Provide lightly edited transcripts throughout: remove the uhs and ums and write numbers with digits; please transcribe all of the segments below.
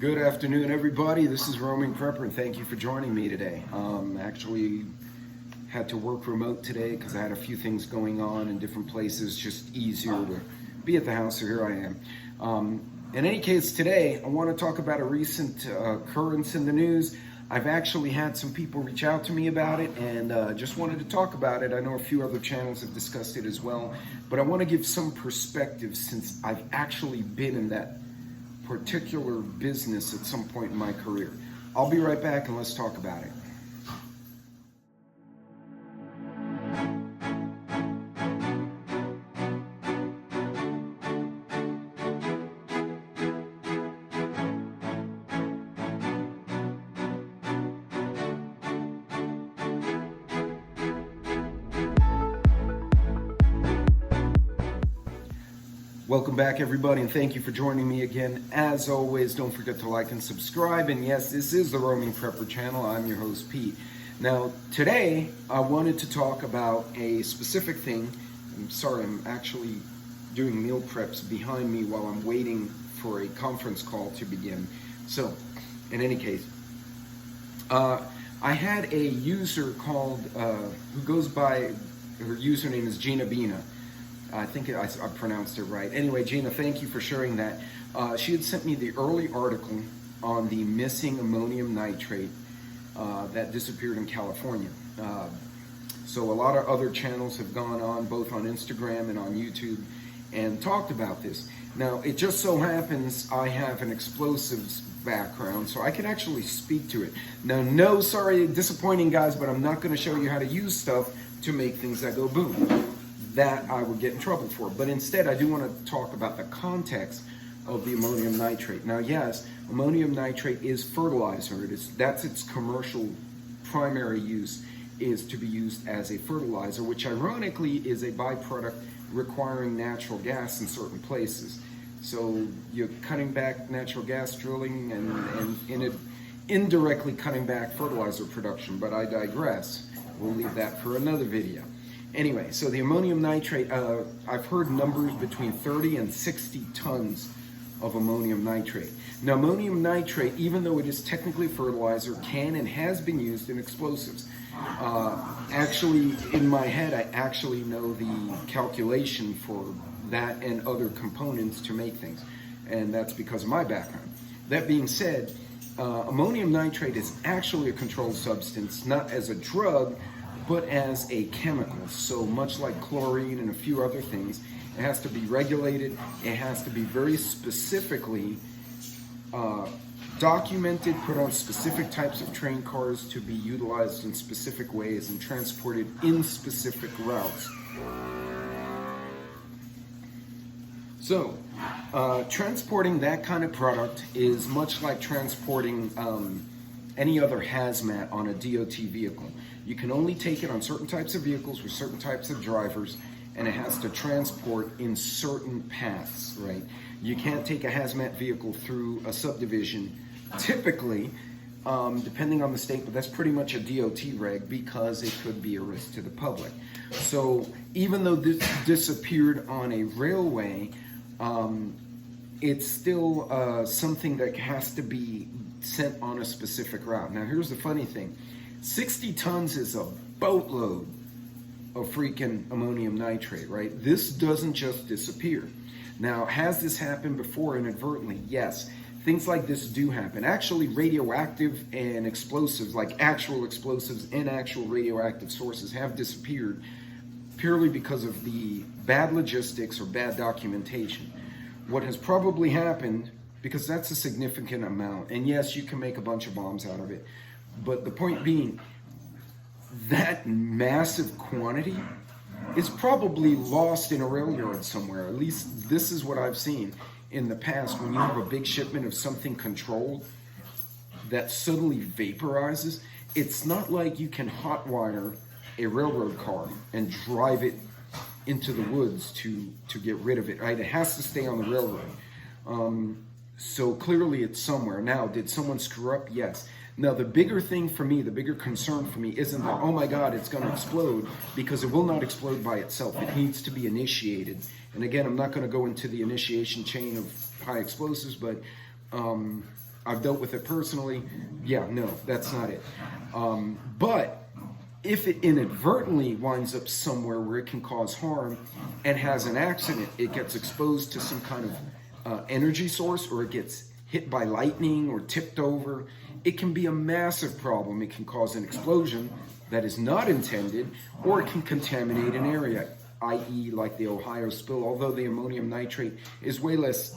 Good afternoon, everybody. This is Roaming Prepper, and thank you for joining me today. Actually had to work remote today because I had a few things going on in different places. Just easier to be at the house, so here I am. In any case, today I want to talk about a recent occurrence in the news. I've actually had some people reach out to me about it, and just wanted to talk about it. I know a few other channels have discussed it as well, but I want to give some perspective since I've actually been in that particular business at some point in my career. I'll be right back and let's talk about it. Welcome back, everybody, and thank you for joining me again. As always, don't forget to like and subscribe. And yes, this is the Roaming Prepper channel. I'm your host, Pete. Now, today, I wanted to talk about a specific thing. I'm sorry, I'm actually doing meal preps behind me while I'm waiting for a conference call to begin. So, in any case, I had a user called, who goes by, her username is Gina Bina. I think I pronounced it right. Anyway, Gina, thank you for sharing that. She had sent me the early article on the missing ammonium nitrate that disappeared in California. So a lot of other channels have gone on, both on Instagram and on YouTube, and talked about this. Now, it just so happens I have an explosives background, so I can actually speak to it. Now, no, sorry, disappointing guys, but I'm not going to show you how to use stuff to make things that go boom. That I would get in trouble for. But instead, I do want to talk about the context of the ammonium nitrate. Now, yes, ammonium nitrate is fertilizer. That's its commercial primary use, is to be used as a fertilizer, which ironically is a byproduct requiring natural gas in certain places. So you're cutting back natural gas drilling and indirectly cutting back fertilizer production, but I digress. We'll leave that for another video. Anyway, so the ammonium nitrate, I've heard numbers between 30 and 60 tons of ammonium nitrate. Now, ammonium nitrate, even though it is technically fertilizer, can and has been used in explosives. Actually, in my head, I actually know the calculation for that and other components to make things, and that's because of my background. That being said, ammonium nitrate is actually a controlled substance, not as a drug, but as a chemical. So much like chlorine and a few other things, it has to be regulated. It has to be very specifically documented, put on specific types of train cars to be utilized in specific ways and transported in specific routes. So, transporting that kind of product is much like transporting any other hazmat on a DOT vehicle. You can only take it on certain types of vehicles with certain types of drivers, and it has to transport in certain paths, right? You can't take a hazmat vehicle through a subdivision, typically, depending on the state, but that's pretty much a DOT reg because it could be a risk to the public. So even though this disappeared on a railway, it's still something that has to be sent on a specific route. Now, here's the funny thing. 60 tons is a boatload of freaking ammonium nitrate, right? This doesn't just disappear. Now, has this happened before inadvertently? Yes. Things like this do happen. Actually, radioactive and explosives, like actual explosives and actual radioactive sources, have disappeared purely because of the bad logistics or bad documentation. What has probably happened, because that's a significant amount, and yes, you can make a bunch of bombs out of it, but the point being, that massive quantity is probably lost in a rail yard somewhere. At least this is what I've seen in the past. When you have a big shipment of something controlled that suddenly vaporizes, it's not like you can hotwire a railroad car and drive it into the woods to get rid of it, right? It has to stay on the railroad. So clearly it's somewhere. Now, did someone screw up? Yes. Now, the bigger thing for me, the bigger concern for me isn't that, oh my God, it's going to explode, because it will not explode by itself. It needs to be initiated. And again, I'm not going to go into the initiation chain of high explosives, but I've dealt with it personally. Yeah, no, that's not it. But if it inadvertently winds up somewhere where it can cause harm and has an accident, it gets exposed to some kind of energy source, or it gets hit by lightning or tipped over, it can be a massive problem. It can cause an explosion that is not intended, or it can contaminate an area, i.e. like the Ohio spill. Although the ammonium nitrate is way less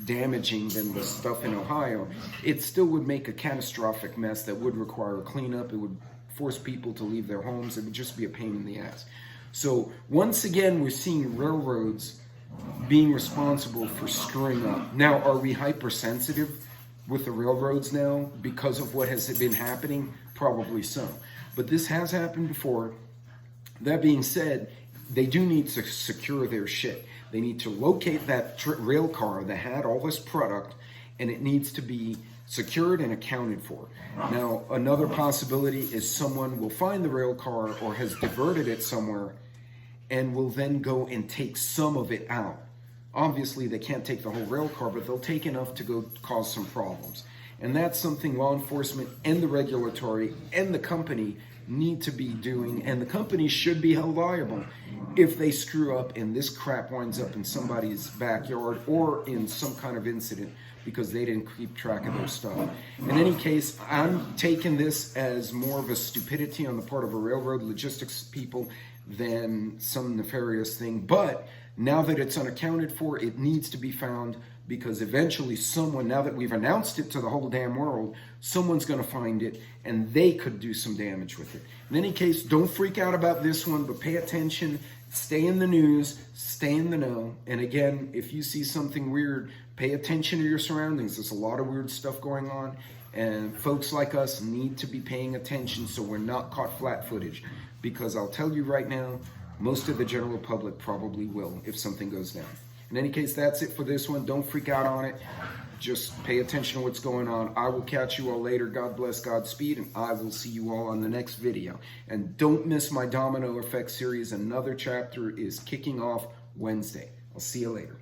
damaging than the stuff in Ohio, it still would make a catastrophic mess that would require a cleanup. It would force people to leave their homes. It would just be a pain in the ass. So once again, we're seeing railroads being responsible for screwing up. Now, are we hypersensitive with the railroads now because of what has been happening? Probably so. But this has happened before. That being said, they do need to secure their shit. They need to locate that rail car that had all this product, and it needs to be secured and accounted for. Now, another possibility is someone will find the rail car or has diverted it somewhere and will then go and take some of it out. Obviously, they can't take the whole rail car, but they'll take enough to go cause some problems. And that's something law enforcement and the regulatory and the company need to be doing, and the company should be held liable if they screw up and this crap winds up in somebody's backyard or in some kind of incident because they didn't keep track of their stuff. In any case, I'm taking this as more of a stupidity on the part of a railroad logistics people than some nefarious thing. But now that it's unaccounted for, it needs to be found, because eventually someone, now that we've announced it to the whole damn world, someone's going to find it and they could do some damage with it. In any case, don't freak out about this one, but pay attention, stay in the news, stay in the know. And again, if you see something weird, pay attention to your surroundings. There's a lot of weird stuff going on, and folks like us need to be paying attention so we're not caught flat-footed. Because I'll tell you right now, most of the general public probably will if something goes down. In any case, that's it for this one. Don't freak out on it. Just pay attention to what's going on. I will catch you all later. God bless, Godspeed, and I will see you all on the next video. And don't miss my domino effect series. Another chapter is kicking off Wednesday. I'll see you later.